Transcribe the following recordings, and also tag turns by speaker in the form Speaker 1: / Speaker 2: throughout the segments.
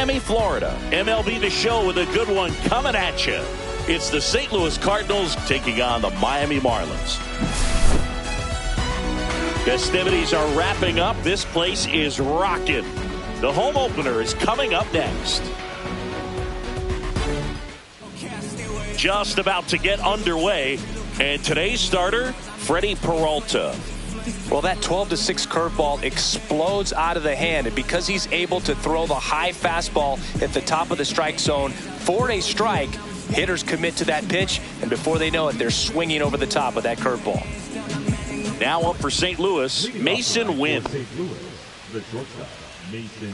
Speaker 1: Miami, Florida. MLB The Show with a good one coming at you. It's the St. Louis Cardinals taking on the Miami Marlins. Festivities are wrapping up. This place is rocking. The home opener is coming up next. Just about to get underway. And today's starter, Freddie Peralta.
Speaker 2: Well, that 12-6 curveball explodes out of the hand, and because he's able to throw the high fastball at the top of the strike zone for a strike, hitters commit to that pitch, and before they know it, they're swinging over the top of that curveball.
Speaker 1: Now up for St. Louis, Mason Wynn.
Speaker 3: The shortstop, Mason.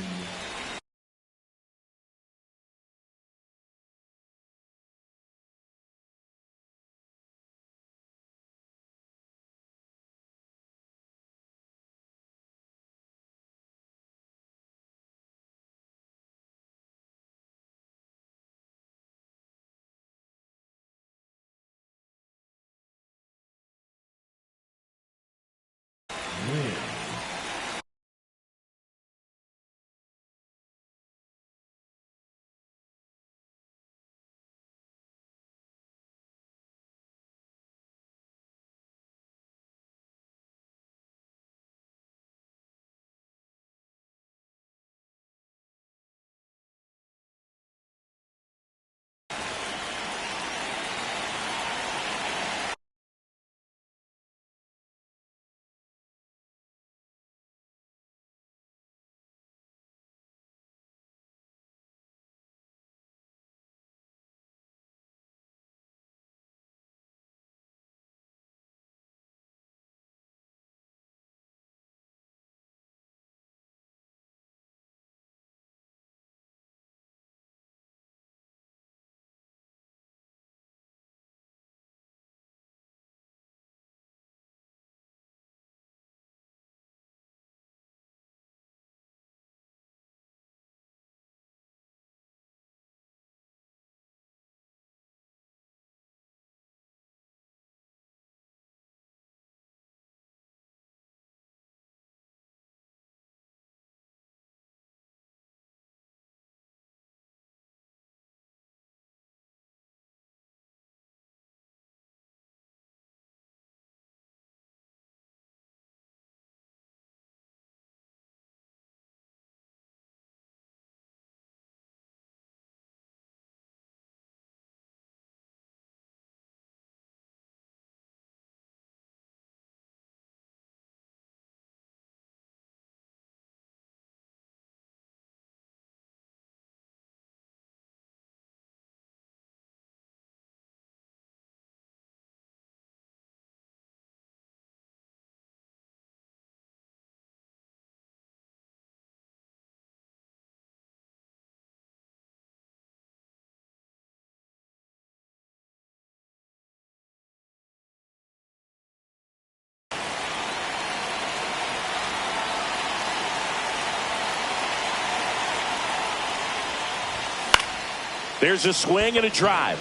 Speaker 1: There's a swing and a drive.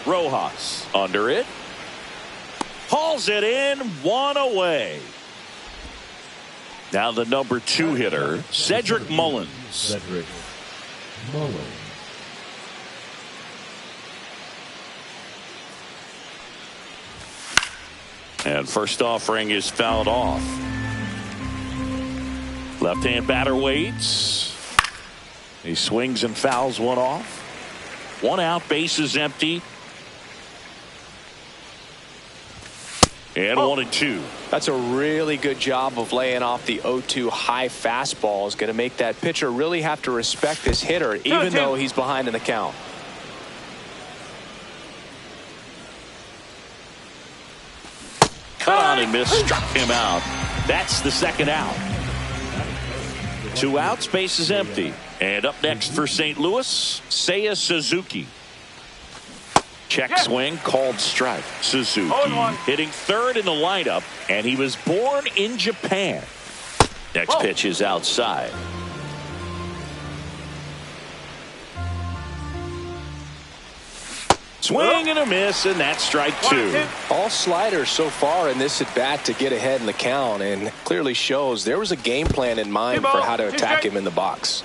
Speaker 1: Rojas under it. Hauls it in, one away. Now the number 2 hitter, Cedric Mullins.
Speaker 3: Cedric Mullins.
Speaker 1: And first offering is fouled off. Left-hand batter waits. He swings and fouls one off. 1 out, bases empty. And 1-2.
Speaker 2: That's a really good job of laying off the 0-2 high fastball. Is going to make that pitcher really have to respect this hitter, even though he's behind in the count.
Speaker 1: Cut on and miss, struck him out. That's the second out. 2 outs, base is empty. And up next for St. Louis, Seiya Suzuki. Check swing, called strike. Suzuki hitting 3rd in the lineup, and he was born in Japan. Next pitch is outside. Swing and a miss, and that's strike 2.
Speaker 2: All sliders so far in this at bat to get ahead in the count, and clearly shows there was a game plan in mind for how to attack him in the box.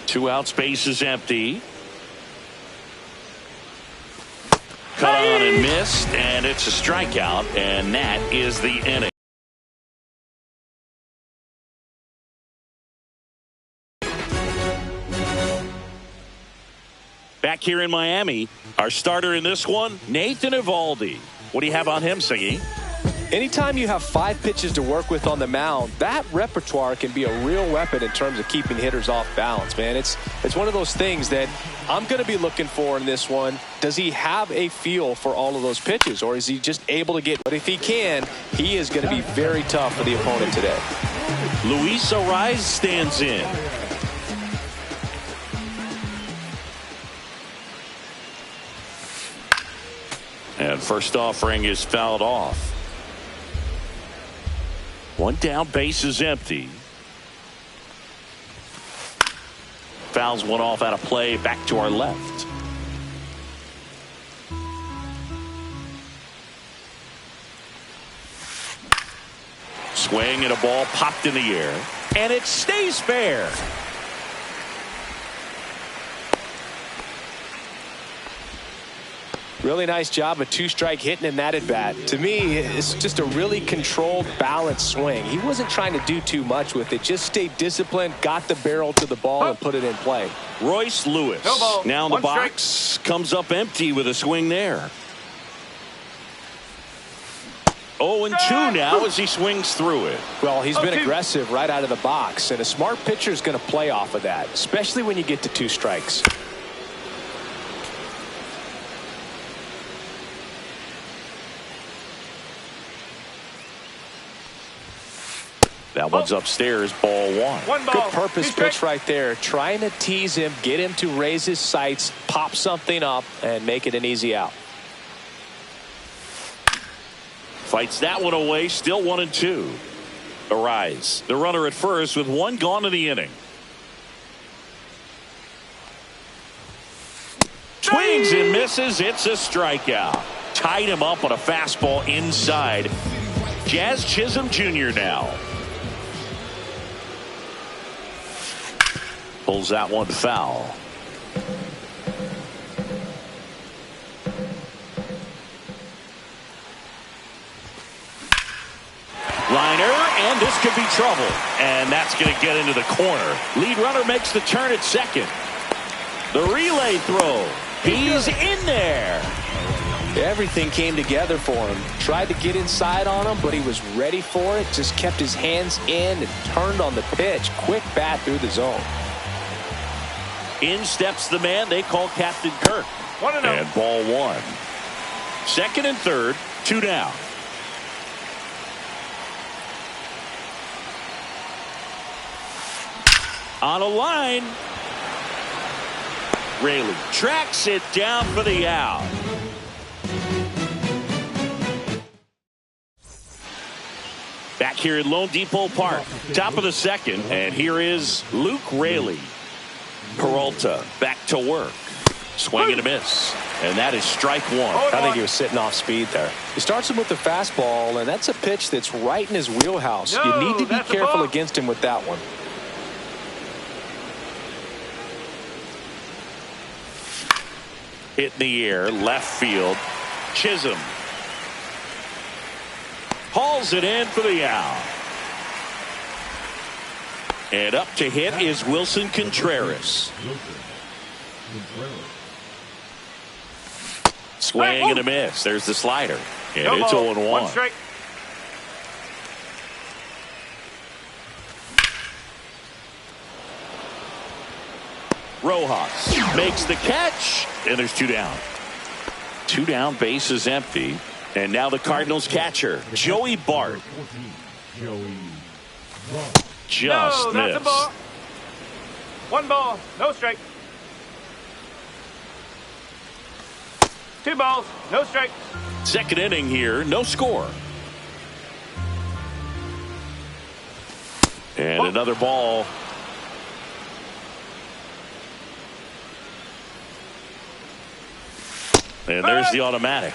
Speaker 1: 2 out, space is empty. Cut on and missed, and it's a strikeout, and that is the inning. Back here in Miami, our starter in this one, Nathan Eovaldi. What do you have on him, Siggy?
Speaker 2: Anytime you have 5 pitches to work with on the mound, that repertoire can be a real weapon in terms of keeping hitters off balance, man. It's one of those things that I'm going to be looking for in this one. Does he have a feel for all of those pitches, or is he just able to get? But if he can, he is going to be very tough for the opponent today.
Speaker 1: Luis Ariz stands in. And first offering is fouled off. 1 down, base is empty. Fouls one off out of play, back to our left. Swing and a ball popped in the air, and it stays fair.
Speaker 2: Really nice job of 2-strike hitting in that at bat. To me, it's just a really controlled, balanced swing. He wasn't trying to do too much with it. Just stayed disciplined, got the barrel to the ball, and put it in play.
Speaker 1: Royce Lewis now in the box, comes up empty with a swing there. 0-2 now as he swings through it.
Speaker 2: Well, he's been aggressive right out of the box, and a smart pitcher is going to play off of that, especially when you get to 2 strikes.
Speaker 1: That one's upstairs, ball 1.
Speaker 2: Good purpose pitch right there. Trying to tease him, get him to raise his sights, pop something up, and make it an easy out.
Speaker 1: Fights that one away, still 1-2. Ariz, the runner at first with 1 gone in the inning. Swings and misses, it's a strikeout. Tied him up on a fastball inside. Jazz Chisholm Jr. now. Pulls that one foul. Liner, and this could be trouble. And that's going to get into the corner. Lead runner makes the turn at second. The relay throw. He's in there.
Speaker 2: Everything came together for him. Tried to get inside on him, but he was ready for it. Just kept his hands in and turned on the pitch. Quick bat through the zone.
Speaker 1: In steps the man they call Captain Kirk. And ball 1. Second and third, 2 down. On a line. Raley tracks it down for the out. Back here at Lone Depot Park, top of the second, and here is Luke Raley. Peralta back to work. Swing and a miss. And that is strike 1.
Speaker 2: I think he was sitting off speed there. He starts him with the fastball, and that's a pitch that's right in his wheelhouse. You need to be careful against him with that one.
Speaker 1: Hit in the air, left field. Chisholm hauls it in for the out. And up to hit is Wilson Contreras. Swing and a miss. There's the slider. And it's 0-1. Rojas makes the catch. And there's 2 down. 2 down, base is empty. And now the Cardinals catcher, Joey Bart. Just missed.
Speaker 4: Ball. 1 ball, no strike. 2 balls, no strike.
Speaker 1: Second inning here, no score. And another ball. And there's the automatic.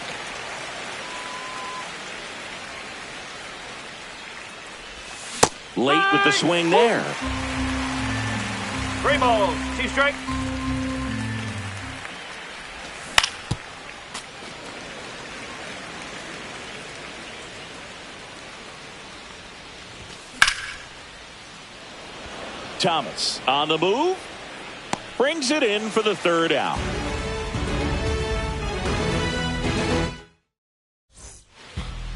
Speaker 1: Late with the swing there.
Speaker 4: 3 balls, 2 strikes.
Speaker 1: Thomas on the move. Brings it in for the 3rd out.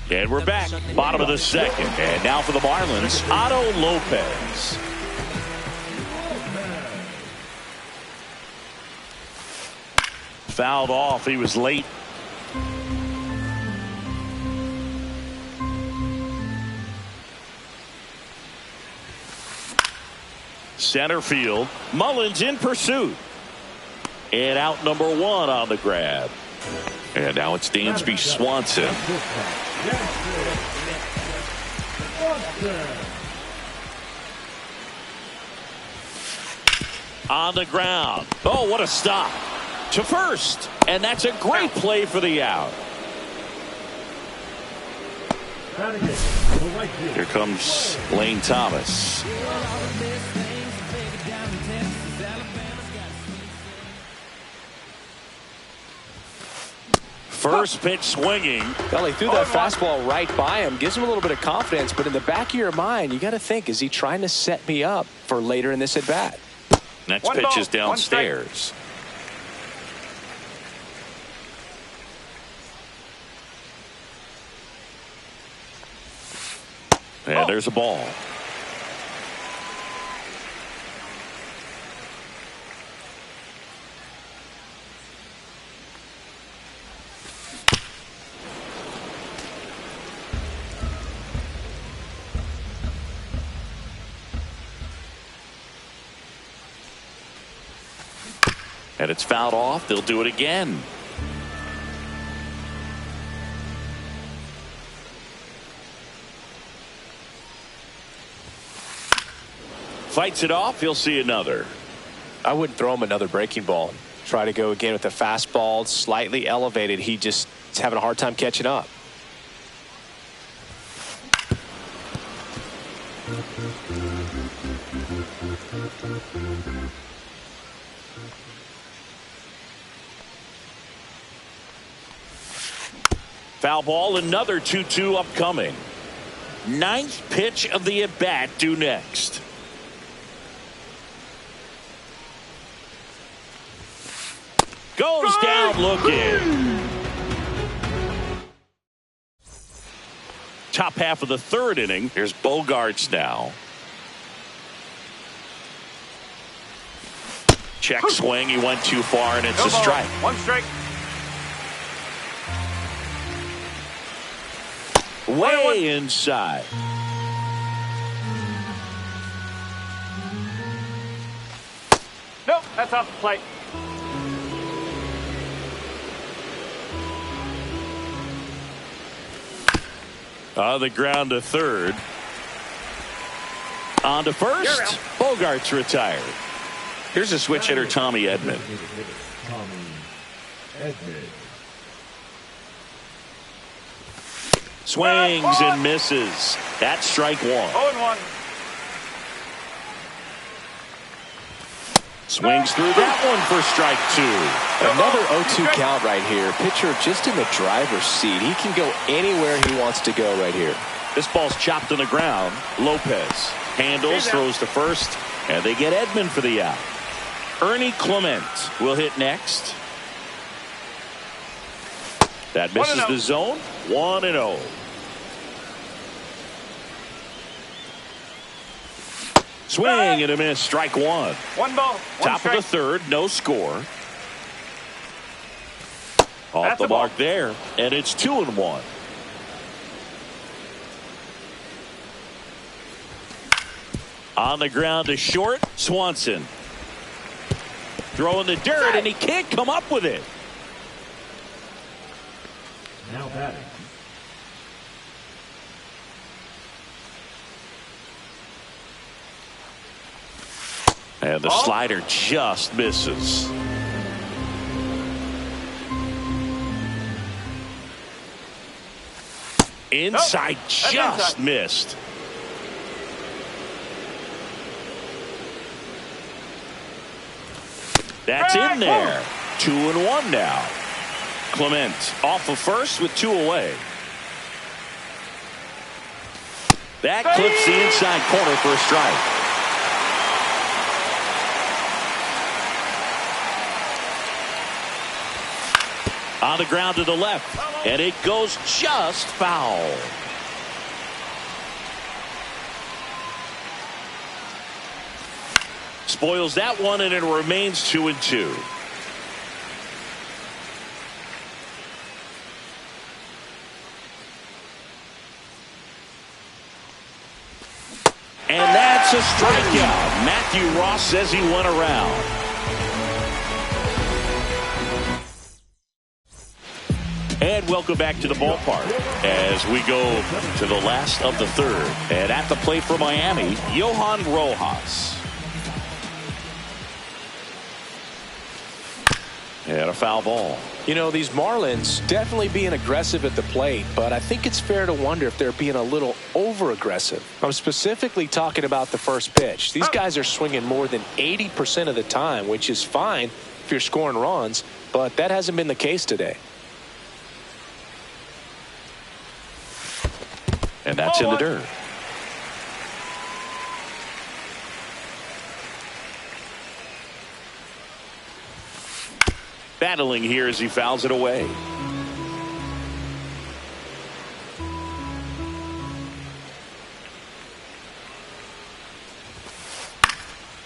Speaker 1: And we're back. Bottom of the 2nd. And now for the Marlins, Otto Lopez. Fouled off. He was late. Center field. Mullins in pursuit. And out number 1 on the grab. And now it's Dansby Swanson. On the ground. Oh, what a stop. To first. And that's a great play for the out. Here comes Lane Thomas. First pitch swinging.
Speaker 2: Well, he threw that fastball right by him. Gives him a little bit of confidence. But in the back of your mind, you got to think, is he trying to set me up for later in this at bat?
Speaker 1: Next pitch is downstairs. And there's a ball. And it's fouled off. They'll do it again. Fights it off. He'll see another.
Speaker 2: I wouldn't throw him another breaking ball. Try to go again with the fastball, slightly elevated. He just is having a hard time catching up.
Speaker 1: Foul ball, another 2-2 upcoming. 9th pitch of the at-bat due next. Goes down looking. Top half of the 3rd inning. Here's Bogarts now. Check swing. He went too far, and it's a strike.
Speaker 4: 1 strike.
Speaker 1: Way inside.
Speaker 4: Nope, that's off the plate.
Speaker 1: On the ground to 3rd. On to 1st. Bogarts retired. Here's a switch hitter, Tommy Edman. Swings and misses. That's strike 1.
Speaker 4: 0-1.
Speaker 1: Swings through that one for strike 2.
Speaker 2: Another 0-2 count right here. Pitcher just in the driver's seat. He can go anywhere he wants to go right here.
Speaker 1: This ball's chopped on the ground. Lopez handles, throws to first, and they get Edman for the out. Ernie Clement will hit next. That misses the zone. 1-0. Swing and a miss. Strike 1.
Speaker 4: 1 ball.
Speaker 1: Top of the 3rd. No score. Off the mark there. And it's 2-1. On the ground to short. Swanson. Throwing the dirt, and he can't come up with it.
Speaker 3: Now batting.
Speaker 1: And the slider just misses. Inside, just missed. That's in there. 2-1 now. Clement off of first with 2 away. That clips the inside corner for a strike. On the ground to the left, and it goes just foul. Spoils that one, and it remains 2-2. And that's a strikeout. Matthew Ross says he went around. And welcome back to the ballpark as we go to the last of the third. And at the plate for Miami, Johan Rojas. And a foul ball.
Speaker 2: You know, these Marlins definitely being aggressive at the plate, but I think it's fair to wonder if they're being a little over-aggressive. I'm specifically talking about the first pitch. These guys are swinging more than 80% of the time, which is fine if you're scoring runs, but that hasn't been the case today.
Speaker 1: And that's in the dirt. Battling here as he fouls it away.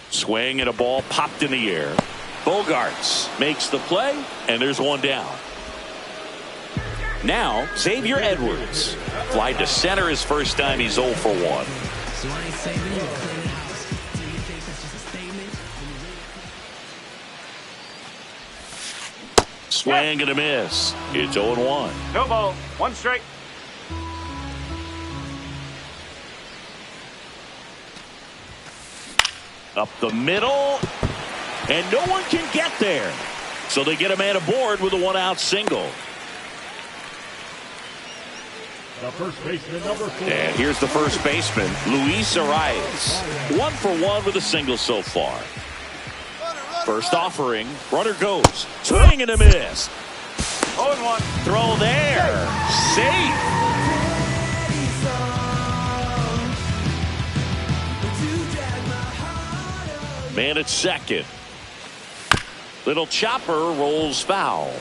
Speaker 1: Swing and a ball popped in the air. Bogarts makes the play, and there's one down. Now, Xavier Edwards. Fly to center his first time. He's 0 for 1. Swing and a miss. It's 0-1.
Speaker 4: No ball. 1 strike.
Speaker 1: Up the middle. And no one can get there. So they get a man aboard with a 1-out single.
Speaker 3: The first baseman, number 4.
Speaker 1: And here's the first baseman, Luis Arias. 1 for 1 with a single so far. First offering, runner goes. Swing and a miss.
Speaker 4: 0-1.
Speaker 1: Throw there. Safe. Man at second. Little chopper rolls foul.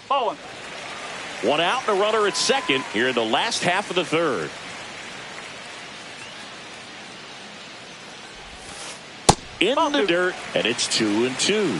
Speaker 4: Ball 1.
Speaker 1: 1 out and a runner at second here in the last half of the third. In the dirt, and it's 2-2.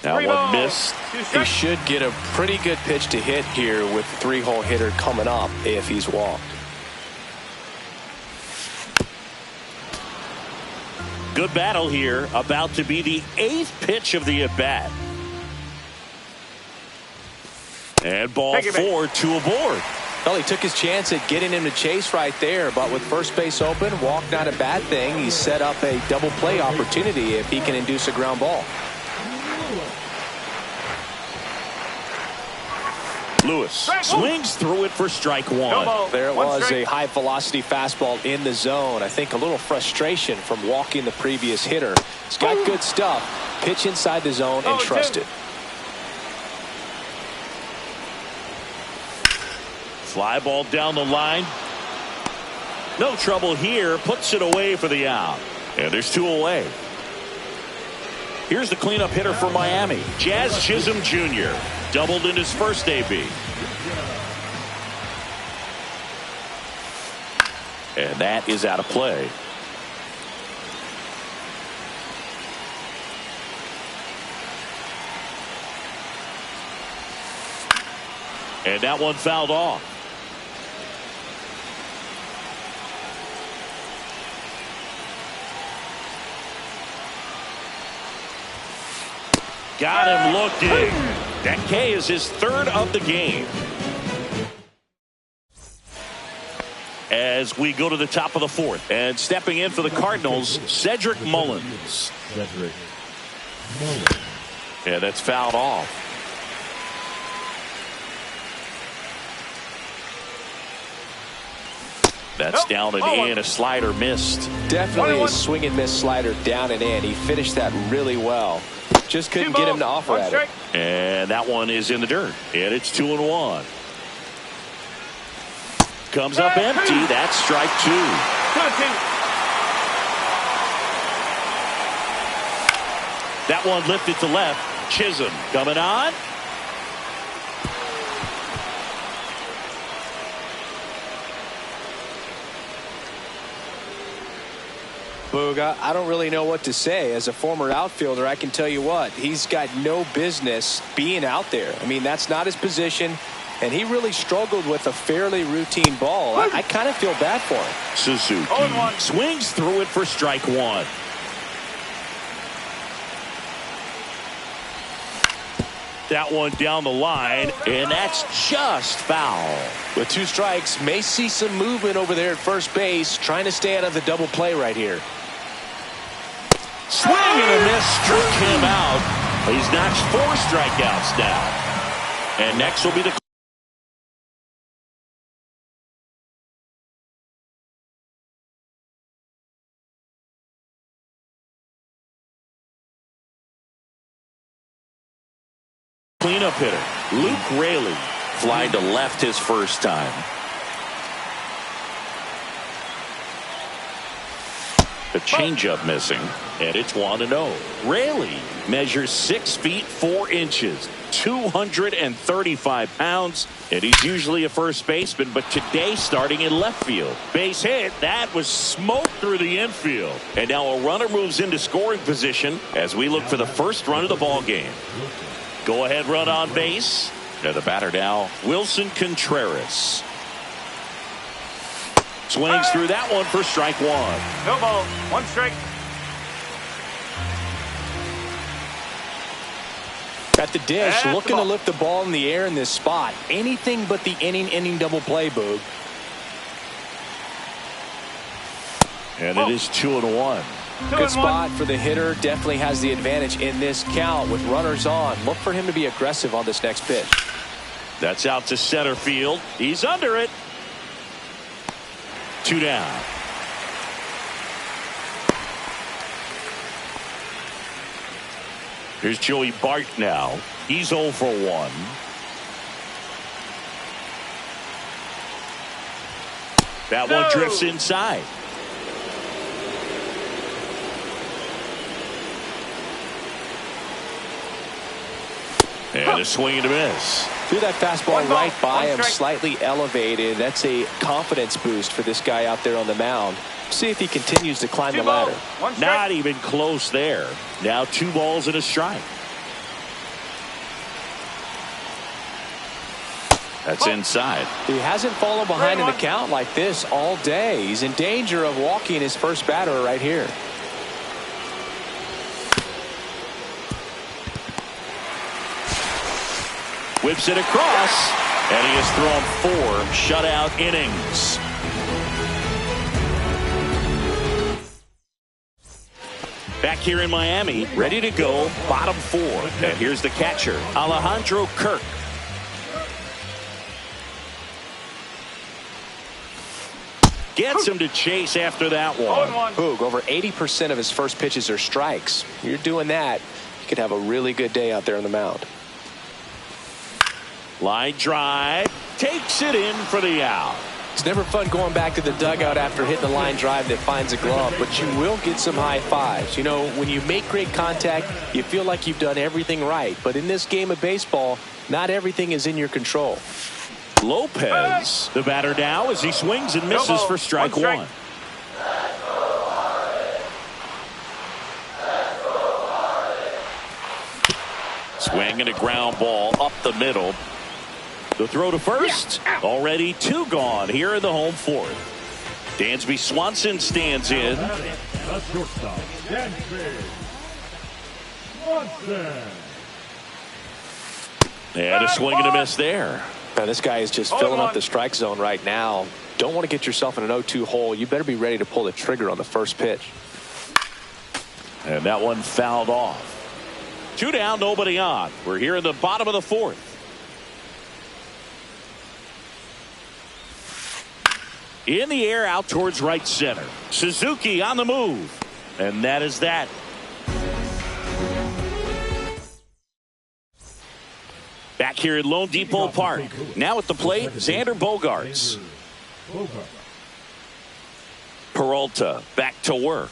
Speaker 1: That one missed.
Speaker 2: He should get a pretty good pitch to hit here with 3-hole hitter coming up if he's walked.
Speaker 1: Good battle here, about to be the 8th pitch of the at-bat. And ball 4, 2 aboard.
Speaker 2: Well, he took his chance at getting him to chase right there, but with first base open, walk not a bad thing. He set up a double play opportunity if he can induce a ground ball.
Speaker 1: Lewis swings through it for strike 1.
Speaker 2: There it was, a high velocity fastball in the zone. I think a little frustration from walking the previous hitter. He's got good stuff. Pitch inside the zone and trust it.
Speaker 1: Fly ball down the line. No trouble here. Puts it away for the out. And there's 2 away. Here's the cleanup hitter for Miami, Jazz Chisholm Jr. Doubled in his first AB. And that is out of play. And that one fouled off. Got him looking. That K is his third of the game. As we go to the top of the fourth. And stepping in for the Cardinals, Cedric Mullins.
Speaker 3: Cedric Mullins.
Speaker 1: Yeah, that's fouled off. That's down and in. A slider missed.
Speaker 2: Definitely a swing and miss slider down and in. He finished that really well. Just couldn't get him to offer at it.
Speaker 1: And that one is in the dirt. And it's 2-1. Comes up empty. That's strike two. That one lifted to left. Chisholm coming on.
Speaker 2: Booga, I don't really know what to say. As a former outfielder, I can tell you what, he's got no business being out there. I mean, that's not his position, and he really struggled with a fairly routine ball. I kind of feel bad for him.
Speaker 1: Suzuki swings through it for strike one. That one down the line, and that's just foul.
Speaker 2: With two strikes, may see some movement over there at first base, trying to stay out of the double play right here.
Speaker 1: Swing and a miss, struck him out. He's notched 4 strikeouts now. And next will be the cleanup hitter, Luke Raley, flying to left his first time. The changeup missing, and it's 1-0. Raley measures 6 feet 4 inches, 235 pounds, and he's usually a first baseman, but today starting in left field. Base hit, that was smoke through the infield. And now a runner moves into scoring position as we look for the first run of the ball game. Go ahead run on base. And the batter now, Wilson Contreras. Swings through that one for strike one.
Speaker 4: No ball, 1 strike.
Speaker 2: At the dish, looking to lift the ball in the air in this spot. Anything but the inning double play, Boog.
Speaker 1: And it is 2-1.
Speaker 2: Good spot for the hitter. Definitely has the advantage in this count with runners on. Look for him to be aggressive on this next pitch.
Speaker 1: That's out to center field. He's under it. 2 down. Here's Joey Bart now. He's 0 for 1. That one drifts inside. And a swing and a miss.
Speaker 2: Threw that fastball right by him, slightly elevated. That's a confidence boost for this guy out there on the mound. See if he continues to climb the ladder.
Speaker 1: Not even close there. Now 2 balls and a strike. That's inside.
Speaker 2: He hasn't fallen behind in the count like this all day. He's in danger of walking his first batter right here.
Speaker 1: Whips it across, and he has thrown 4 shutout innings. Back here in Miami, ready to go, bottom 4. And here's the catcher, Alejandro Kirk. Gets him to chase after that one.
Speaker 2: Boog, over 80% of his first pitches are strikes. You're doing that, you could have a really good day out there on the mound.
Speaker 1: Line drive, takes it in for the out.
Speaker 2: It's never fun going back to the dugout after hitting a line drive that finds a glove, but you will get some high fives. You know, when you make great contact, you feel like you've done everything right. But in this game of baseball, not everything is in your control.
Speaker 1: Lopez, the batter now, as he swings and misses for strike 1. Swing and a ground ball up the middle. The throw to first. Already 2 gone here in the home 4th. Dansby Swanson stands in.
Speaker 3: The shortstop, Dansby Swanson.
Speaker 1: And a swing and a miss there.
Speaker 2: Now, this guy is just filling up the strike zone right now. Don't want to get yourself in an 0-2 hole. You better be ready to pull the trigger on the first pitch.
Speaker 1: And that one fouled off. 2 down, nobody on. We're here in the bottom of the 4th. In the air, out towards right center. Suzuki on the move. And that is that. Back here at Lone Depot Park. Now at the plate, Xander Bogaerts. Peralta back to work.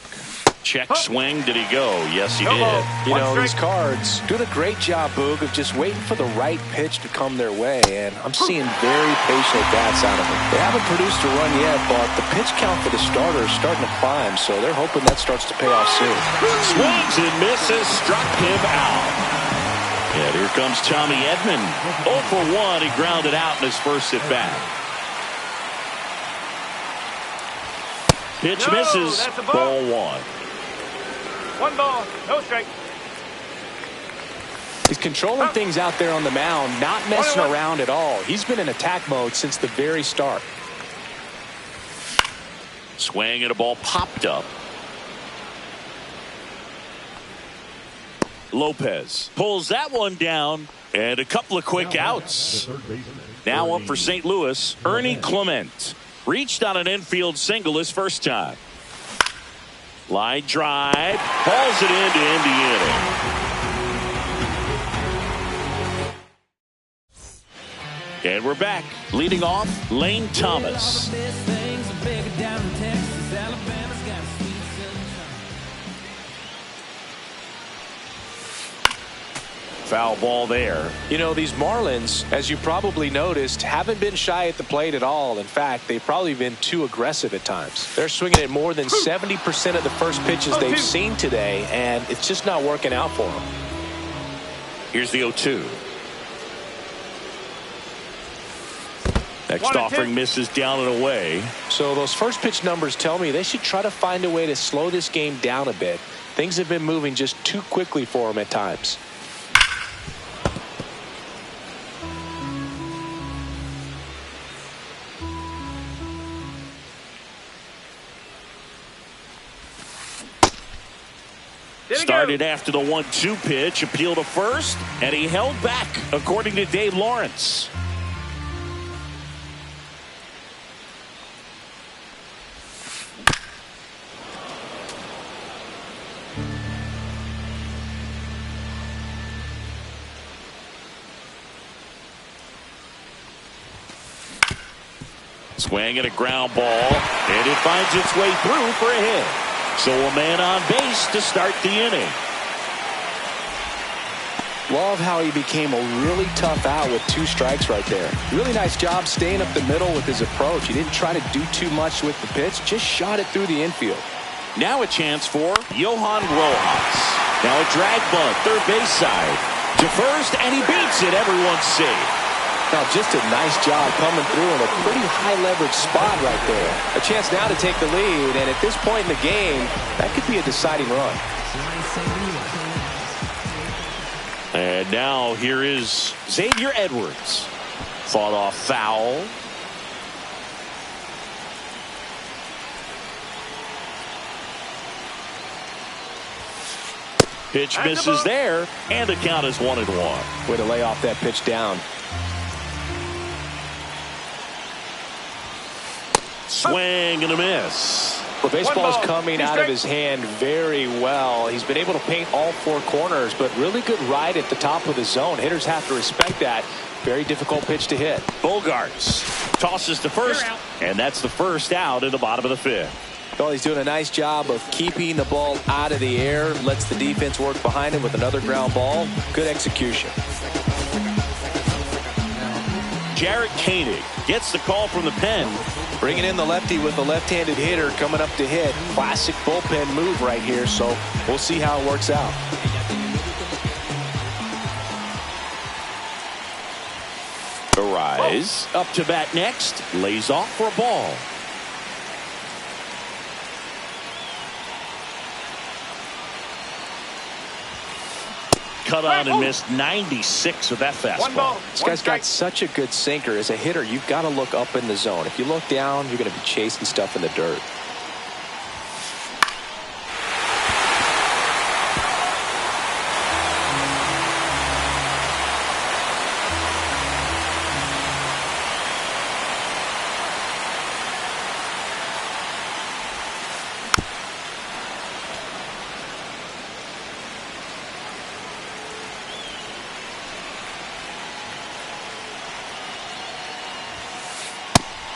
Speaker 1: Check swing. Did he go? Yes, he did.
Speaker 2: You know, these Cards doing a great job, Boog, of just waiting for the right pitch to come their way, and I'm seeing very patient bats out of them. They haven't produced a run yet, but the pitch count for the starter is starting to climb, so they're hoping that starts to pay off soon.
Speaker 1: Swings and misses, struck him out. And here comes Tommy Edman. 0 for 1. He grounded out in his first at bat. Pitch misses. Ball 1.
Speaker 4: 1 ball, no strike.
Speaker 2: He's controlling things out there on the mound, not messing around at all. He's been in attack mode since the very start.
Speaker 1: Swing and a ball popped up. Lopez pulls that one down, and a couple of quick outs. Now up for St. Louis, Ernie Clement. Reached on an infield single his first time. Line drive, hauls it into Indiana. And we're back. Leading off, Lane Thomas. Foul ball there.
Speaker 2: You know, these Marlins, as you probably noticed, haven't been shy at the plate at all. In fact, they've probably been too aggressive at times. They're swinging at more than 70% of the first pitches they've seen today, and it's just not working out for them.
Speaker 1: Here's the 0-2. Next offering misses down and away.
Speaker 2: So those first pitch numbers tell me they should try to find a way to slow this game down a bit. Things have been moving just too quickly for them at times.
Speaker 1: Started after the 1-2 pitch, appeal to first, and he held back, according to Dave Lawrence. Swing and a ground ball, and it finds its way through for a hit. So a man on base to start the inning.
Speaker 2: Love how he became a really tough out with 2 strikes right there. Really nice job staying up the middle with his approach. He didn't try to do too much with the pitch, just shot it through the infield.
Speaker 1: Now a chance for Johan Rojas. Now a drag bunt, third base side. To first, and he beats it. Everyone's safe.
Speaker 2: Now just a nice job coming through in a pretty high leverage spot right there. A chance now to take the lead, and at this point in the game, that could be a deciding run.
Speaker 1: And now here is Xavier Edwards. Fought off foul. Pitch misses there, and the count is 1-1.
Speaker 2: Way to lay off that pitch down.
Speaker 1: Swing and a miss.
Speaker 2: The baseball's coming out of his hand very well. He's been able to paint all 4 corners, but really good ride at the top of the zone. Hitters have to respect that. Very difficult pitch to hit.
Speaker 1: Bogaerts tosses to first, and that's the first out in the bottom of the 5th.
Speaker 2: Well, he's doing a nice job of keeping the ball out of the air. Lets the defense work behind him with another ground ball. Good execution.
Speaker 1: Jarrett Koenig gets the call from the pen.
Speaker 2: Bringing in the lefty with the left-handed hitter coming up to hit. Classic bullpen move right here, so we'll see how it works out.
Speaker 1: Arise. Up to bat next. Lays off for a ball. cut on and missed 96 with that fastball.
Speaker 4: One ball,
Speaker 2: This
Speaker 4: one
Speaker 2: guy's
Speaker 4: strike.
Speaker 2: got such a good sinker. As a hitter, you've got to look up in the zone. If you look down, you're going to be chasing stuff in the dirt.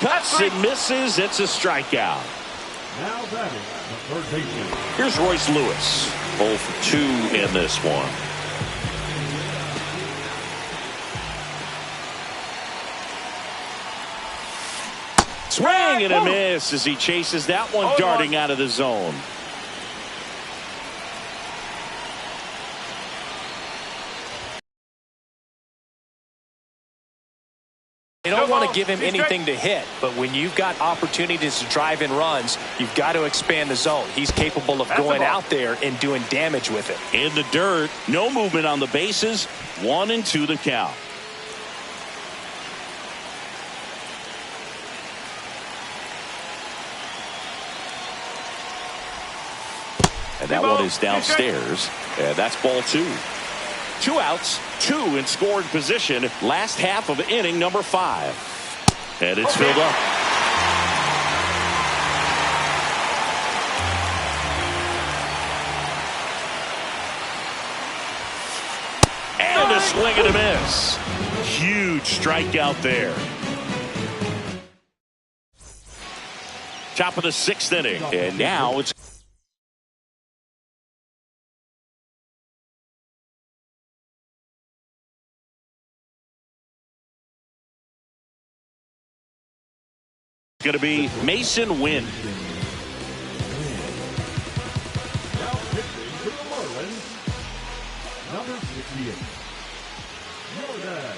Speaker 1: Cuts and misses. It's a strikeout.
Speaker 3: Now batting the third baseman.
Speaker 1: Here's Royce Lewis. 0 for 2 in this one. Swing and a miss as he chases that one darting out of the zone.
Speaker 2: They don't want to give him anything to hit, but when you've got opportunities to drive in runs, you've got to expand the zone. He's capable of going out there and doing damage with it.
Speaker 1: In the dirt, no movement on the bases. 1-2 the count. And that one is downstairs. And that's ball 2. 2 outs, 2 in scoring position. Last half of inning number 5. And it's filled up. And a swing and a miss. Huge strikeout there. Top of the 6th inning. And now it's going to be Mason Wynn.
Speaker 3: Now pitching to the Marlins, number 68, Jordan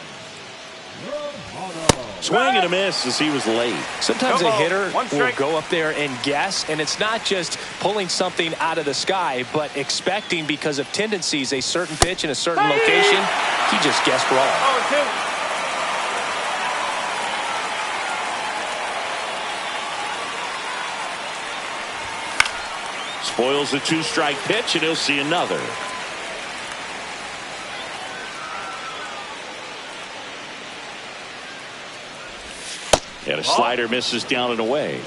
Speaker 3: Romano.
Speaker 1: Swing and a miss as he was late.
Speaker 2: Sometimes
Speaker 4: No
Speaker 2: a
Speaker 4: ball,
Speaker 2: hitter
Speaker 4: one
Speaker 2: will
Speaker 4: strike.
Speaker 2: go up there and guess, and it's not just pulling something out of the sky, but expecting because of tendencies a certain pitch in a certain location. He just guessed wrong.
Speaker 4: 0-2.
Speaker 1: Spoils a 2-strike pitch, and he'll see another. And a slider misses down and away.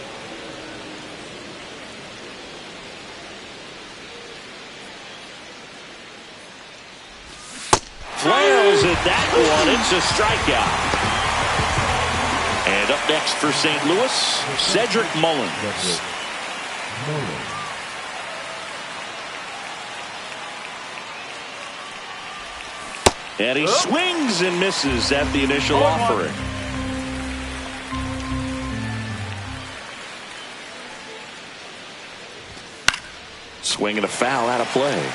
Speaker 1: Flails at that one. It's a strikeout. And up next for St. Louis, Cedric Mullins. And he swings and misses at the initial offering. Swing and a foul out of play.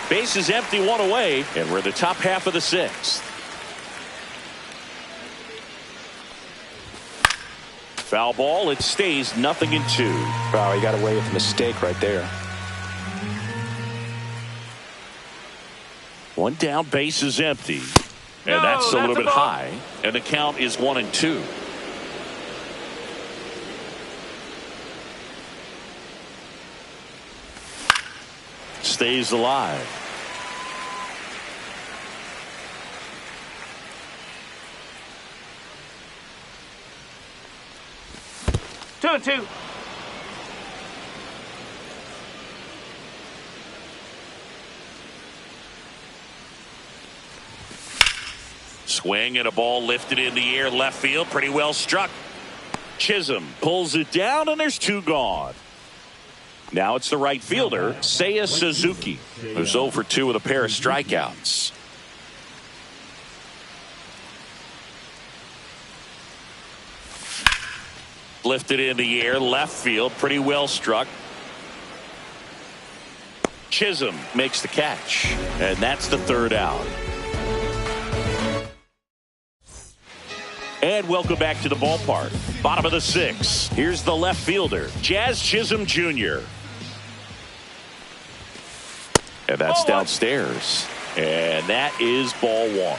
Speaker 1: Base is empty, 1 away, and we're in the top half of the 6th. Foul ball, it stays 0-2.
Speaker 2: Wow, he got away with a mistake right there.
Speaker 1: 1 down, base is empty. And that's a little bit high. And the count is 1-2. Stays alive.
Speaker 4: Two and two.
Speaker 1: Swing and a ball lifted in the air left field. Pretty well struck. Chisholm pulls it down, and there's 2 gone. Now it's the right fielder, Seiya Suzuki, who's 0 for 2 with a pair of strikeouts. Lifted in the air left field. Pretty well struck. Chisholm makes the catch, and that's the 3rd out. And welcome back to the ballpark. Bottom of the 6th. Here's the left fielder, Jazz Chisholm Jr. And that's downstairs. And that is ball one.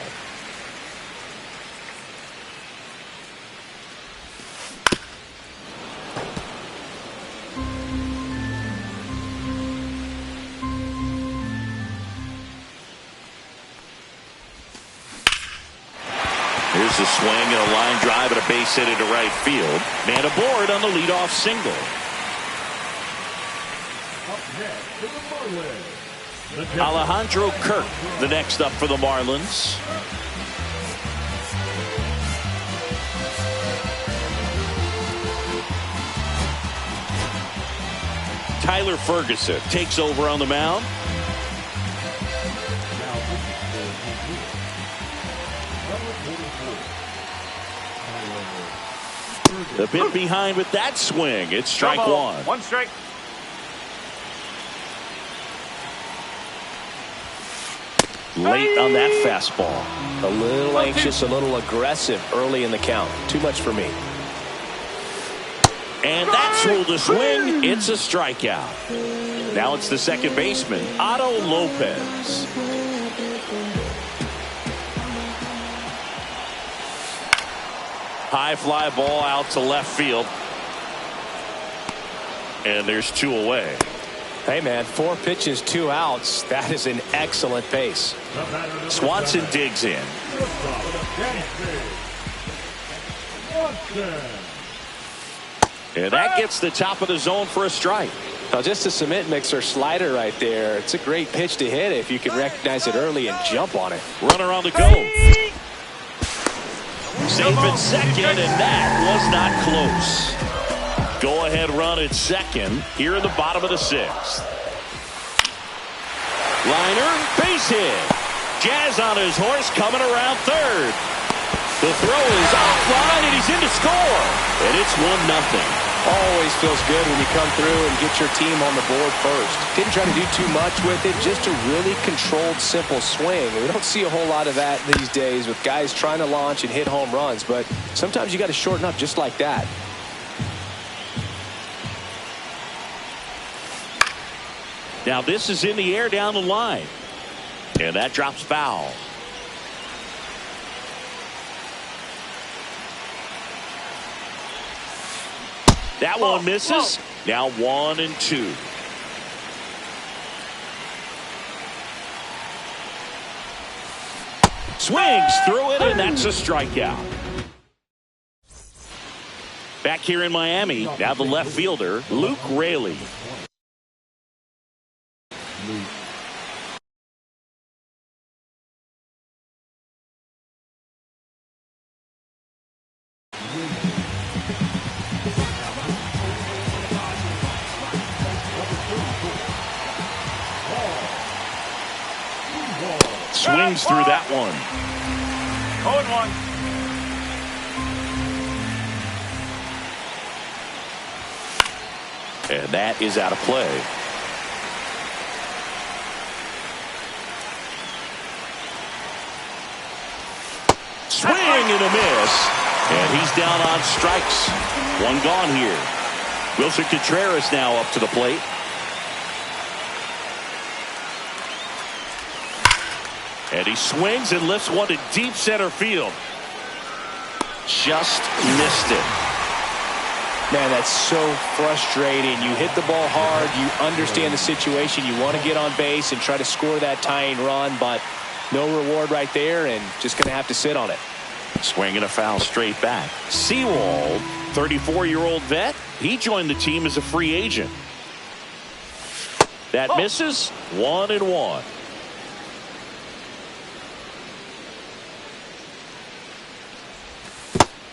Speaker 1: Here's a swing and a line drive and a base hit into right field. Man aboard on the leadoff single.
Speaker 3: Up next for the Marlins.
Speaker 1: Alejandro Kirk, the next up for the Marlins. Tyler Ferguson takes over on the mound. The bit behind with that swing. It's strike one.
Speaker 4: One strike.
Speaker 1: Late on that fastball.
Speaker 2: A little anxious, a little aggressive early in the count. Too much for me.
Speaker 1: And that's ruled a swing. It's a strikeout. Now it's the second baseman, Otto Lopez. High fly ball out to left field. And there's two away.
Speaker 2: Hey, man, 4 pitches, 2 outs. That is an excellent pace.
Speaker 1: Swanson digs in. And that gets the top of the zone for a strike.
Speaker 2: Now, just a cement mixer slider right there. It's a great pitch to hit if you can recognize it early and jump on it.
Speaker 1: Runner on the go. Safe at second, and that was not close. Go ahead run at second here in the bottom of the 6th. Liner, base hit. Jazz on his horse coming around third. The throw is offline, and he's in to score. And it's 1-0.
Speaker 2: Always feels good when you come through and get your team on the board first. Didn't try to do too much with it, just a really controlled, simple swing. We don't see a whole lot of that these days with guys trying to launch and hit home runs, but sometimes you got to shorten up just like that.
Speaker 1: Now this is in the air down the line. And that drops foul. That one misses. Now 1-2. Swings through it, and that's a strikeout. Back here in Miami, now the left fielder, Luke Raley. Swings through that one.
Speaker 4: 0-1.
Speaker 1: And that is out of play. Swing and a miss. And he's down on strikes. One gone here. Wilson Contreras now up to the plate. And he swings and lifts one to deep center field. Just missed it.
Speaker 2: Man, that's so frustrating. You hit the ball hard. You understand the situation. You want to get on base and try to score that tying run, but no reward right there, and just going to have to sit on it.
Speaker 1: Swing and a foul straight back. Sewald, 34-year-old vet. He joined the team as a free agent. That misses. 1-1.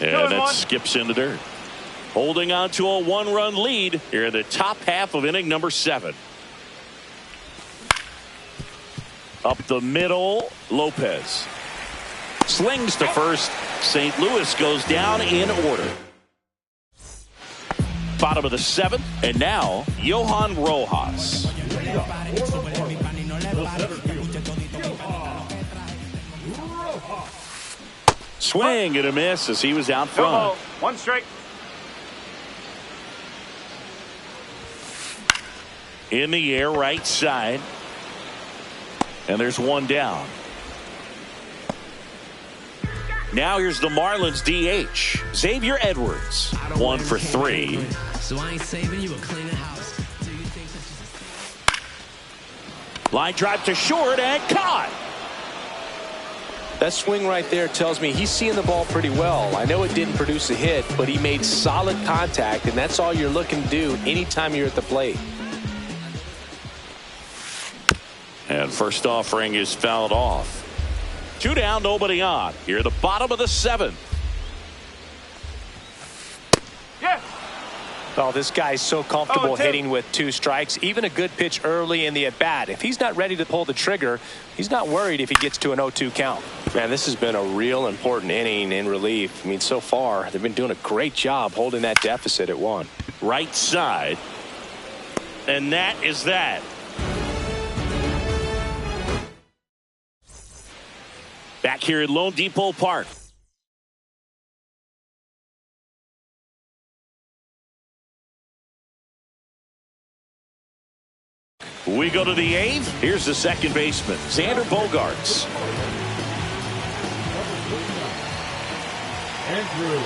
Speaker 1: And that skips into dirt. Holding on to a 1-run lead here in the top half of inning number 7. Up the middle, Lopez. Slings to first. St. Louis goes down in order. Bottom of the 7th, and now Johan Rojas. Swing and a miss as he was out front.
Speaker 4: 1 strike.
Speaker 1: In the air, right side. And there's one down. Now here's the Marlins DH, Xavier Edwards. 1 for 3.
Speaker 5: So I ain't saving you a cleaner house. Do you think that
Speaker 1: Line drive to short and caught.
Speaker 2: That swing right there tells me he's seeing the ball pretty well. I know it didn't produce a hit, but he made solid contact, and that's all you're looking to do anytime you're at the plate.
Speaker 1: And first offering is fouled off. 2 down, nobody on. Here at the bottom of the 7th.
Speaker 4: Yes.
Speaker 2: Oh, this guy's so comfortable hitting with 2 strikes. Even a good pitch early in the at-bat. If he's not ready to pull the trigger, he's not worried if he gets to an 0-2 count. Man, this has been a real important inning in relief. I mean, so far, they've been doing a great job holding that deficit at 1.
Speaker 1: Right side. And that is that. Back here at Lone Depot Park. We go to the 8th. Here's the second baseman, Xander Bogaerts.
Speaker 3: Andrew.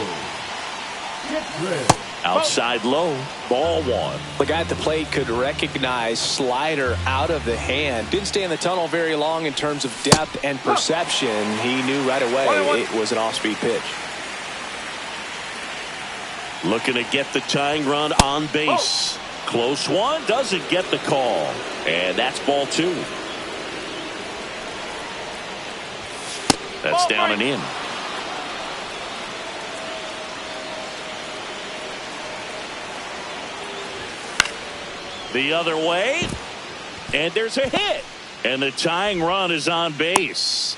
Speaker 1: Outside low, ball 1.
Speaker 2: The guy at the plate could recognize slider out of the hand. Didn't stay in the tunnel very long in terms of depth and perception. He knew right away it was an off-speed pitch.
Speaker 1: Looking to get the tying run on base. Close one, doesn't get the call. And that's ball 2. That's down and in. The other way, and there's a hit, and the tying run is on base.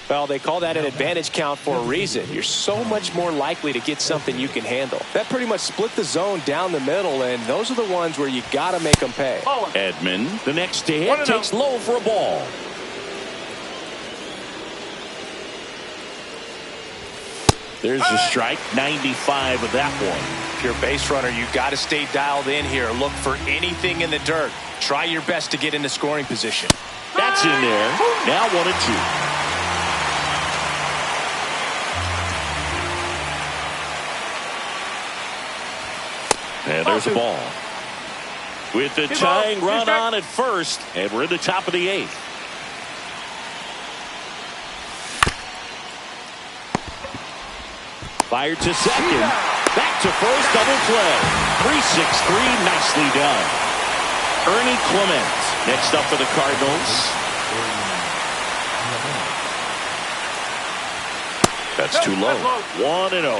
Speaker 2: Well, they call that an advantage count for a reason. You're so much more likely to get something you can handle. That pretty much split the zone down the middle, and those are the ones where you got to make them pay.
Speaker 1: Edman, the next to hit, takes low for a ball. There's a strike, 95 with that one.
Speaker 2: If you're a base runner, you got to stay dialed in here. Look for anything in the dirt. Try your best to get into scoring position.
Speaker 1: That's in there. Now 1-2. And there's a ball. With the tying run on at first, and we're in the top of the 8th. Fired to second. Back to first, double play. 3-6-3, nicely done. Ernie Clement next up for the Cardinals. That's too low. 1-0.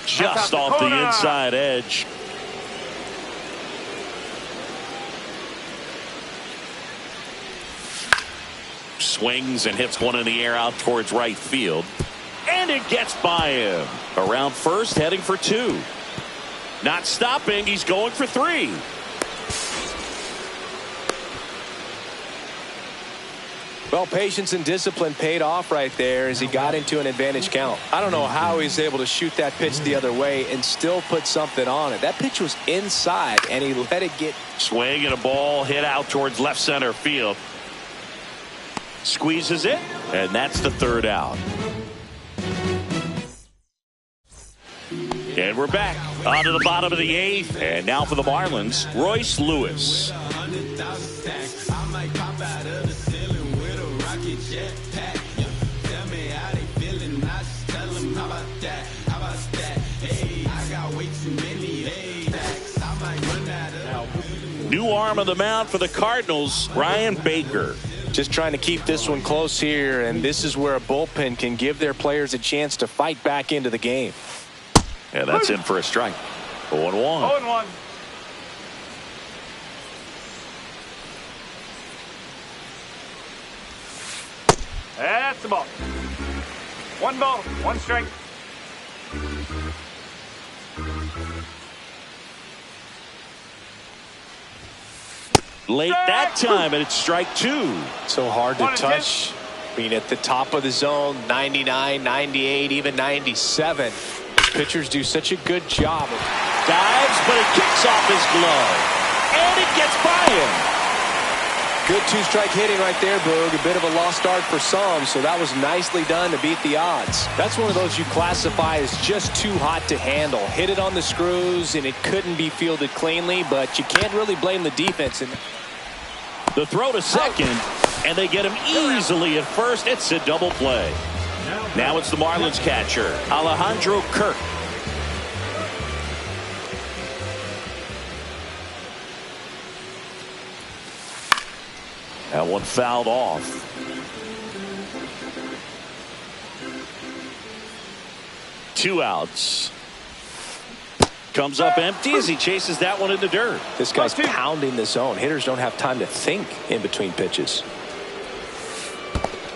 Speaker 1: Just off the inside edge. Swings and hits one in the air out towards right field. And it gets by him. Around first, heading for 2. Not stopping, he's going for 3.
Speaker 2: Well, patience and discipline paid off right there as he got into an advantage count. I don't know how he's able to shoot that pitch the other way and still put something on it. That pitch was inside, and he let it get.
Speaker 1: Swing and a ball hit out towards left center field. Squeezes it, and that's the 3rd out. And we're back onto the bottom of the 8th, and now for the Marlins, Royce Lewis. New arm of the mound for the Cardinals, Brian Baker.
Speaker 2: Just trying to keep this one close here, and this is where a bullpen can give their players a chance to fight back into the game.
Speaker 1: And that's in for a strike. 0-1.
Speaker 4: 0-1. That's the ball. 1 ball, 1 strike.
Speaker 1: Late that time, and it's strike 2.
Speaker 2: So hard to touch. I mean, at the top of the zone, 99, 98, even 97. As Pitchers do such a good job.
Speaker 1: Dives, but it kicks off his glove. And it gets by him.
Speaker 2: Good two-strike hitting right there, Boog. A bit of a lost start for some, so that was nicely done to beat the odds. That's one of those you classify as just too hot to handle. Hit it on the screws, and it couldn't be fielded cleanly, but you can't really blame the defense.
Speaker 1: The throw to second, and they get him easily at first. It's a double play. Now it's the Marlins catcher, Alejandro Kirk. That one fouled off. Two outs. Comes up empty as he chases that one in the dirt.
Speaker 2: This guy's pounding the zone. Hitters don't have time to think in between pitches.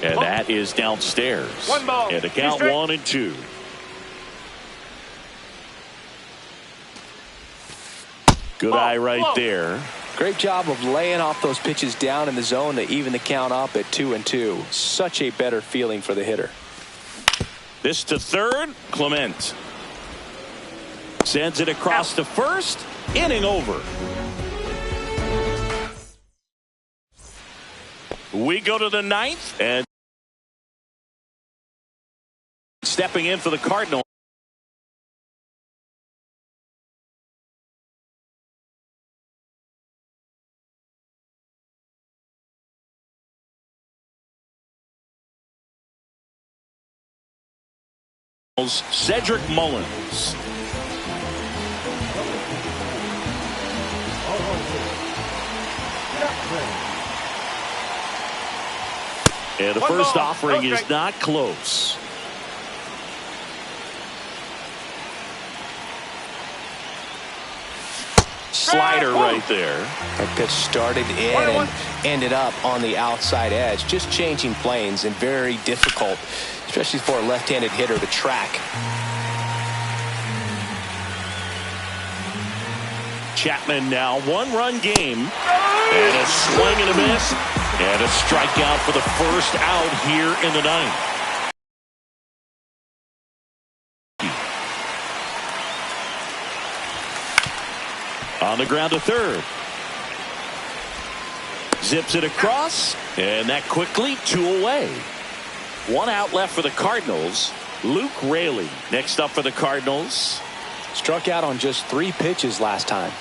Speaker 1: And that is downstairs.
Speaker 4: One ball.
Speaker 1: And the count 1-2. Good eye right there.
Speaker 2: Great job of laying off those pitches down in the zone to even the count up at 2-2. Such a better feeling for the hitter.
Speaker 1: This to third. Clement sends it across to first. Inning over. We go to the ninth, and stepping in for the Cardinals. Cedric Mullins. And the first offering is not close. Slider right there.
Speaker 2: That pitch started in and ended up on the outside edge. Just changing planes and very difficult, especially for a left-handed hitter to track.
Speaker 1: Chapman now one-run game. And a swing and a miss. And a strikeout for the first out here in the ninth. On the ground to third. Zips it across. And that quickly 2 away. 1 out left for the Cardinals. Luke Raley next up for the Cardinals.
Speaker 2: Struck out on just 3 pitches last time.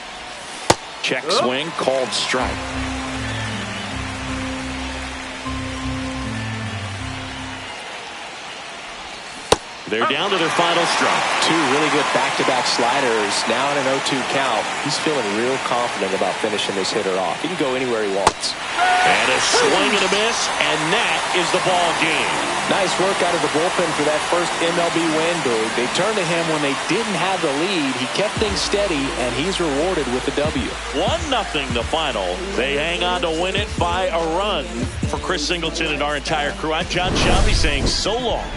Speaker 1: Check swing, called strike. They're down to their final strike.
Speaker 2: 2 really good back-to-back sliders. Now in an 0-2 count. He's feeling real confident about finishing this hitter off. He can go anywhere he wants.
Speaker 1: And a swing and a miss, and that is the ball game.
Speaker 2: Nice work out of the bullpen for that first MLB win, Boog. They turned to him when they didn't have the lead. He kept things steady, and he's rewarded with the W.
Speaker 1: 1-0 the final. They hang on to win it by a run. For Chris Singleton and our entire crew, I'm John Shelby saying so long.